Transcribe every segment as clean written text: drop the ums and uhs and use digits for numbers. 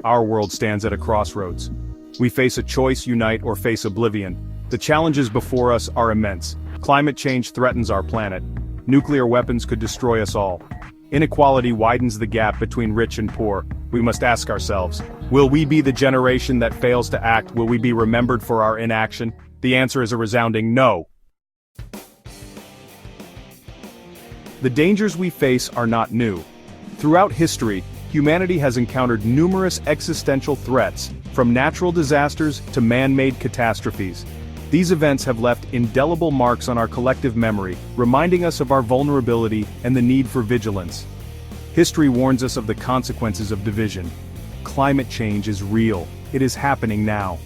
our world stands at a crossroads. We face a choice: unite or face oblivion. The challenges before us are immense. Climate change threatens our planet. Nuclear weapons could destroy us all. Inequality widens the gap between rich and poor. We must ask ourselves, will we be the generation that fails to act? Will we be remembered for our inaction? The answer is a resounding no. The dangers we face are not new. Throughout history, humanity has encountered numerous existential threats, from natural disasters to man-made catastrophes. These events have left indelible marks on our collective memory, reminding us of our vulnerability and the need for vigilance. History warns us of the consequences of division. Climate change is real. It is happening now.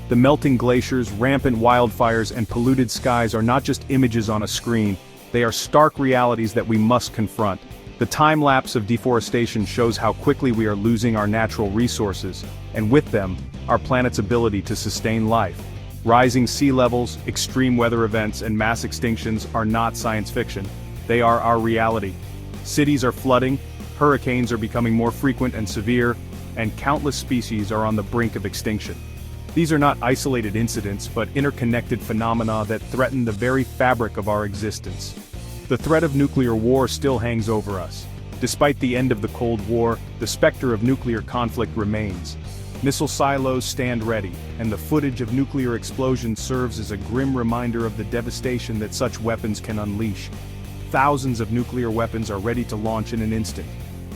The melting glaciers, rampant wildfires, and polluted skies are not just images on a screen. They are stark realities that we must confront. The time lapse of deforestation shows how quickly we are losing our natural resources, and with them, our planet's ability to sustain life. Rising sea levels, extreme weather events, and mass extinctions are not science fiction. They are our reality. Cities are flooding, hurricanes are becoming more frequent and severe, and countless species are on the brink of extinction. These are not isolated incidents, but interconnected phenomena that threaten the very fabric of our existence. The threat of nuclear war still hangs over us. Despite the end of the Cold War, the specter of nuclear conflict remains. Missile silos stand ready, and the footage of nuclear explosions serves as a grim reminder of the devastation that such weapons can unleash. Thousands of nuclear weapons are ready to launch in an instant.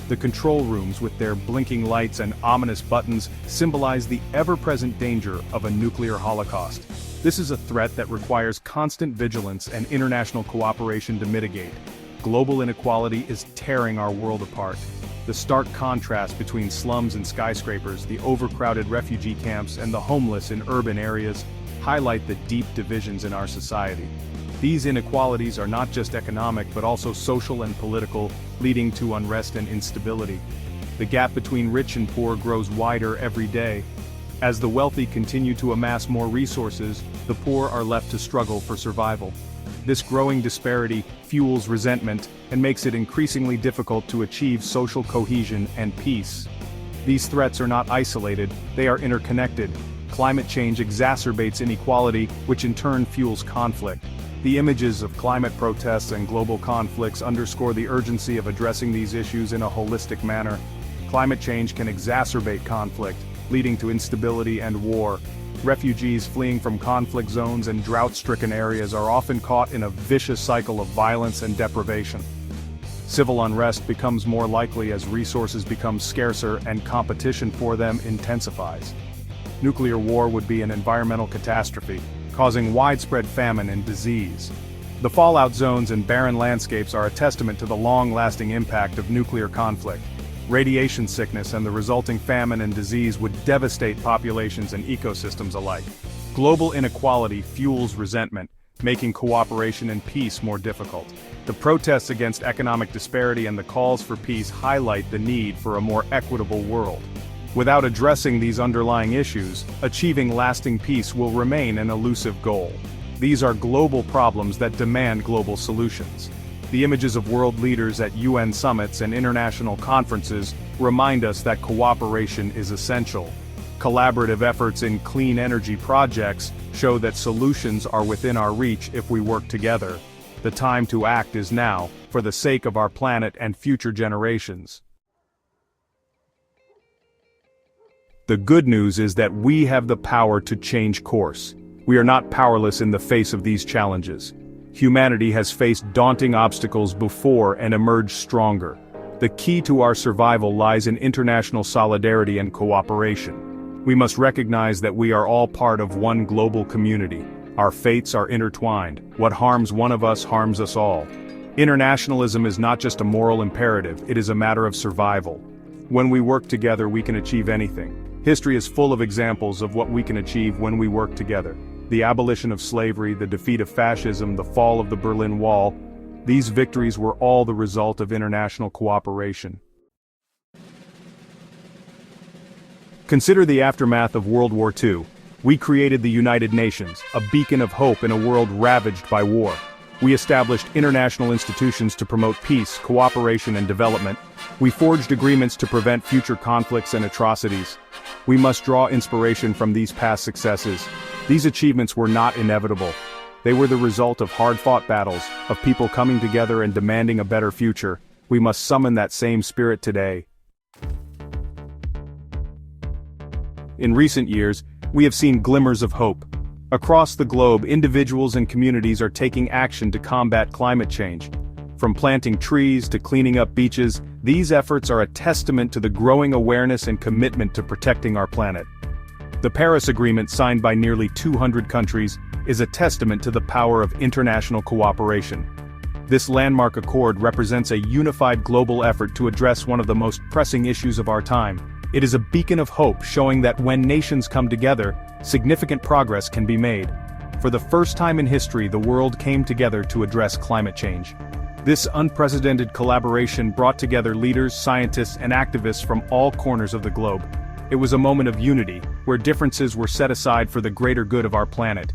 The control rooms, with their blinking lights and ominous buttons, symbolize the ever-present danger of a nuclear holocaust. This is a threat that requires constant vigilance and international cooperation to mitigate. Global inequality is tearing our world apart. The stark contrast between slums and skyscrapers, the overcrowded refugee camps, and the homeless in urban areas highlight the deep divisions in our society. These inequalities are not just economic but also social and political, leading to unrest and instability. The gap between rich and poor grows wider every day. As the wealthy continue to amass more resources, the poor are left to struggle for survival. This growing disparity fuels resentment and makes it increasingly difficult to achieve social cohesion and peace. These threats are not isolated, they are interconnected. Climate change exacerbates inequality, which in turn fuels conflict. The images of climate protests and global conflicts underscore the urgency of addressing these issues in a holistic manner. Climate change can exacerbate conflict, leading to instability and war. Refugees fleeing from conflict zones and drought-stricken areas are often caught in a vicious cycle of violence and deprivation. Civil unrest becomes more likely as resources become scarcer and competition for them intensifies. Nuclear war would be an environmental catastrophe, causing widespread famine and disease. The fallout zones and barren landscapes are a testament to the long-lasting impact of nuclear conflict. Radiation sickness and the resulting famine and disease would devastate populations and ecosystems alike. Global inequality fuels resentment, making cooperation and peace more difficult. The protests against economic disparity and the calls for peace highlight the need for a more equitable world. Without addressing these underlying issues, achieving lasting peace will remain an elusive goal. These are global problems that demand global solutions. The images of world leaders at UN summits and international conferences remind us that cooperation is essential. Collaborative efforts in clean energy projects show that solutions are within our reach if we work together. The time to act is now, for the sake of our planet and future generations. The good news is that we have the power to change course. We are not powerless in the face of these challenges. Humanity has faced daunting obstacles before and emerged stronger. The key to our survival lies in international solidarity and cooperation. We must recognize that we are all part of one global community. Our fates are intertwined. What harms one of us harms us all. Internationalism is not just a moral imperative, it is a matter of survival. When we work together, we can achieve anything. History is full of examples of what we can achieve when we work together. The abolition of slavery, the defeat of fascism, the fall of the Berlin Wall. These victories were all the result of international cooperation. Consider the aftermath of World War II. We created the United Nations, a beacon of hope in a world ravaged by war. We established international institutions to promote peace, cooperation, and development. We forged agreements to prevent future conflicts and atrocities. We must draw inspiration from these past successes. These achievements were not inevitable. They were the result of hard-fought battles, of people coming together and demanding a better future. We must summon that same spirit today. In recent years, we have seen glimmers of hope. Across the globe, individuals and communities are taking action to combat climate change. From planting trees to cleaning up beaches, these efforts are a testament to the growing awareness and commitment to protecting our planet. The Paris Agreement, signed by nearly 200 countries, is a testament to the power of international cooperation. This landmark accord represents a unified global effort to address one of the most pressing issues of our time. It is a beacon of hope, showing that when nations come together, significant progress can be made. For the first time in history, the world came together to address climate change. This unprecedented collaboration brought together leaders, scientists, and activists from all corners of the globe. It was a moment of unity, where differences were set aside for the greater good of our planet.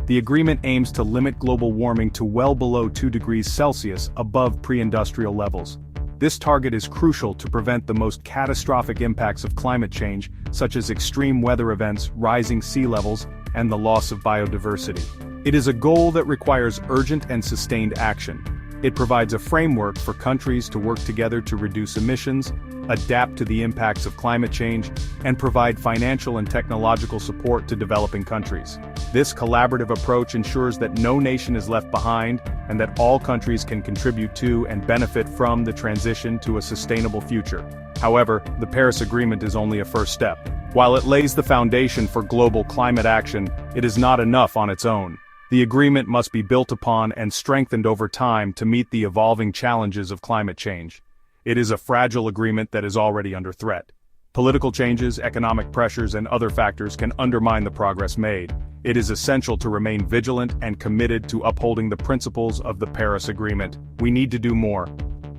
The agreement aims to limit global warming to well below 2 degrees Celsius above pre-industrial levels. This target is crucial to prevent the most catastrophic impacts of climate change, such as extreme weather events, rising sea levels, and the loss of biodiversity. It is a goal that requires urgent and sustained action. It provides a framework for countries to work together to reduce emissions, adapt to the impacts of climate change, and provide financial and technological support to developing countries. This collaborative approach ensures that no nation is left behind, and that all countries can contribute to and benefit from the transition to a sustainable future. However, the Paris Agreement is only a first step. While it lays the foundation for global climate action, it is not enough on its own. The agreement must be built upon and strengthened over time to meet the evolving challenges of climate change. It is a fragile agreement that is already under threat. Political changes, economic pressures, and other factors can undermine the progress made. It is essential to remain vigilant and committed to upholding the principles of the Paris Agreement. We need to do more.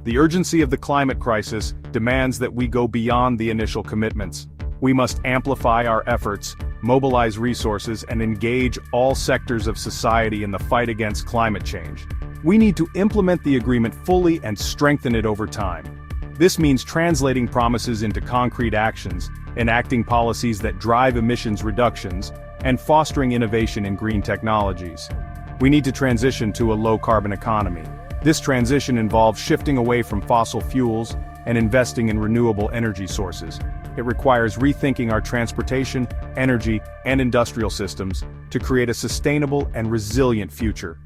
The urgency of the climate crisis demands that we go beyond the initial commitments. We must amplify our efforts, mobilize resources, and engage all sectors of society in the fight against climate change. We need to implement the agreement fully and strengthen it over time. This means translating promises into concrete actions, enacting policies that drive emissions reductions, and fostering innovation in green technologies. We need to transition to a low-carbon economy. This transition involves shifting away from fossil fuels and investing in renewable energy sources. It requires rethinking our transportation, energy, and industrial systems to create a sustainable and resilient future.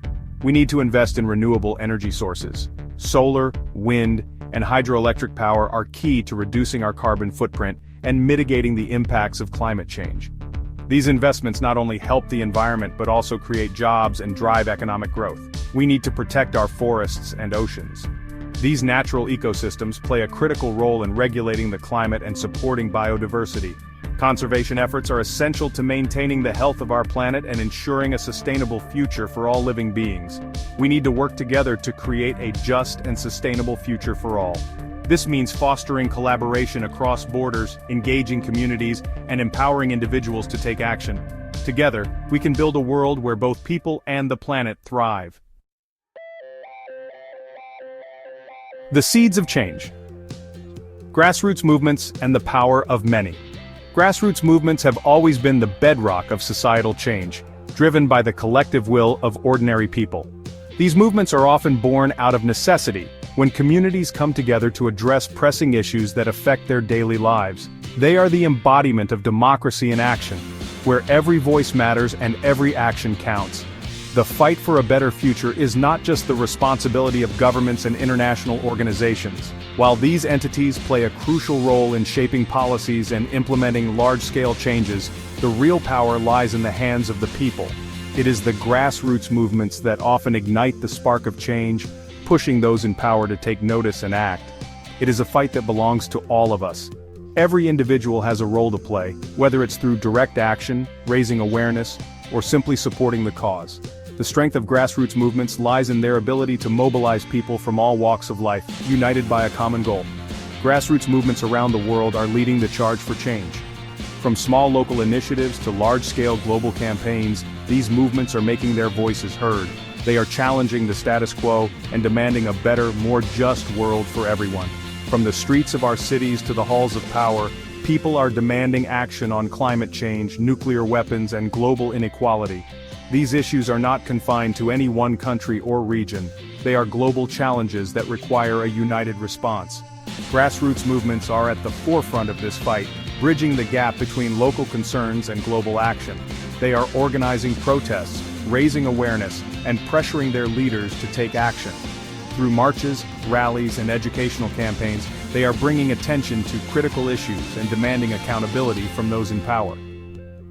We need to invest in renewable energy sources. Solar, wind, and hydroelectric power are key to reducing our carbon footprint and mitigating the impacts of climate change. These investments not only help the environment but also create jobs and drive economic growth. We need to protect our forests and oceans. These natural ecosystems play a critical role in regulating the climate and supporting biodiversity. Conservation efforts are essential to maintaining the health of our planet and ensuring a sustainable future for all living beings. We need to work together to create a just and sustainable future for all. This means fostering collaboration across borders, engaging communities, and empowering individuals to take action. Together, we can build a world where both people and the planet thrive. The seeds of change. Grassroots movements and the power of many. Grassroots movements have always been the bedrock of societal change, driven by the collective will of ordinary people. These movements are often born out of necessity, when communities come together to address pressing issues that affect their daily lives. They are the embodiment of democracy in action, where every voice matters and every action counts. The fight for a better future is not just the responsibility of governments and international organizations. While these entities play a crucial role in shaping policies and implementing large-scale changes, the real power lies in the hands of the people. It is the grassroots movements that often ignite the spark of change, pushing those in power to take notice and act. It is a fight that belongs to all of us. Every individual has a role to play, whether it's through direct action, raising awareness, or simply supporting the cause. The strength of grassroots movements lies in their ability to mobilize people from all walks of life, united by a common goal. Grassroots movements around the world are leading the charge for change. From small local initiatives to large-scale global campaigns, these movements are making their voices heard. They are challenging the status quo and demanding a better, more just world for everyone. From the streets of our cities to the halls of power, people are demanding action on climate change, nuclear weapons, and global inequality. These issues are not confined to any one country or region. They are global challenges that require a united response. Grassroots movements are at the forefront of this fight, bridging the gap between local concerns and global action. They are organizing protests, raising awareness, and pressuring their leaders to take action. Through marches, rallies, and educational campaigns, they are bringing attention to critical issues and demanding accountability from those in power.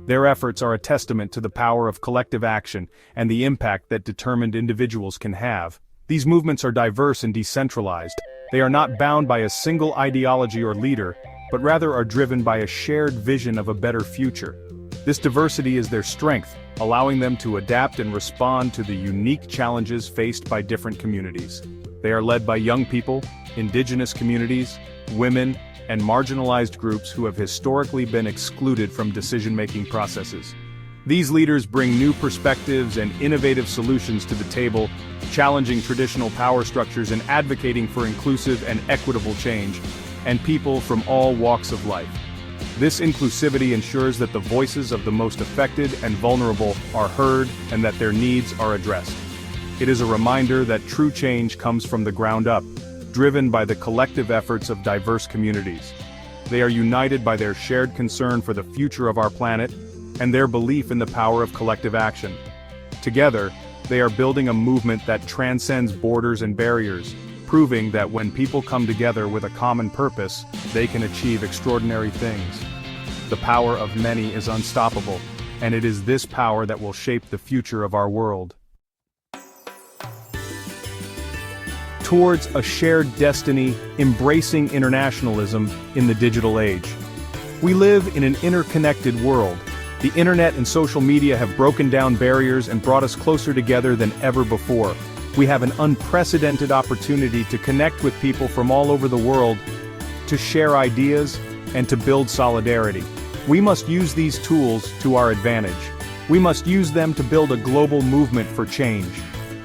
Their efforts are a testament to the power of collective action and the impact that determined individuals can have. These movements are diverse and decentralized. They are not bound by a single ideology or leader, but rather are driven by a shared vision of a better future. This diversity is their strength, allowing them to adapt and respond to the unique challenges faced by different communities. They are led by young people, indigenous communities, women, and marginalized groups who have historically been excluded from decision-making processes. These leaders bring new perspectives and innovative solutions to the table, challenging traditional power structures and advocating for inclusive and equitable change, and people from all walks of life. This inclusivity ensures that the voices of the most affected and vulnerable are heard and that their needs are addressed. It is a reminder that true change comes from the ground up, driven by the collective efforts of diverse communities. They are united by their shared concern for the future of our planet and their belief in the power of collective action. Together, they are building a movement that transcends borders and barriers, proving that when people come together with a common purpose, they can achieve extraordinary things. The power of many is unstoppable, and it is this power that will shape the future of our world. Towards a shared destiny, embracing internationalism in the digital age. We live in an interconnected world. The internet and social media have broken down barriers and brought us closer together than ever before. We have an unprecedented opportunity to connect with people from all over the world, to share ideas, and to build solidarity. We must use these tools to our advantage. We must use them to build a global movement for change.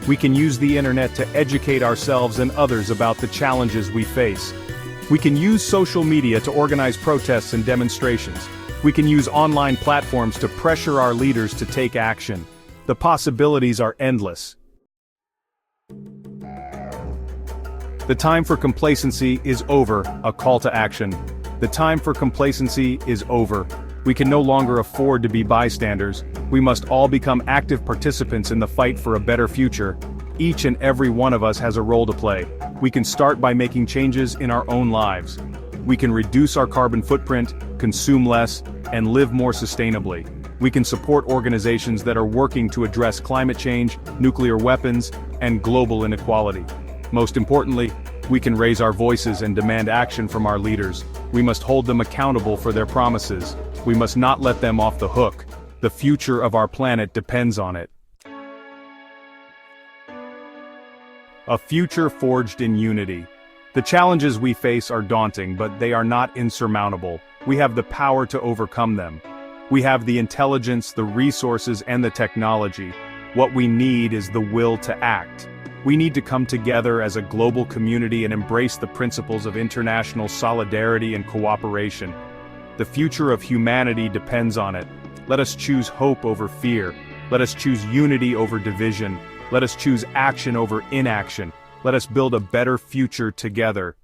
We can use the internet to educate ourselves and others about the challenges we face. We can use social media to organize protests and demonstrations. We can use online platforms to pressure our leaders to take action. The possibilities are endless. The time for complacency is over, a call to action. The time for complacency is over. We can no longer afford to be bystanders. We must all become active participants in the fight for a better future. Each and every one of us has a role to play. We can start by making changes in our own lives. We can reduce our carbon footprint, consume less, and live more sustainably. We can support organizations that are working to address climate change, nuclear weapons, and global inequality. Most importantly, we can raise our voices and demand action from our leaders. We must hold them accountable for their promises. We must not let them off the hook. The future of our planet depends on it. A future forged in unity. The challenges we face are daunting, but they are not insurmountable. We have the power to overcome them. We have the intelligence, the resources, and the technology. What we need is the will to act. We need to come together as a global community and embrace the principles of international solidarity and cooperation. The future of humanity depends on it. Let us choose hope over fear. Let us choose unity over division. Let us choose action over inaction. Let us build a better future together.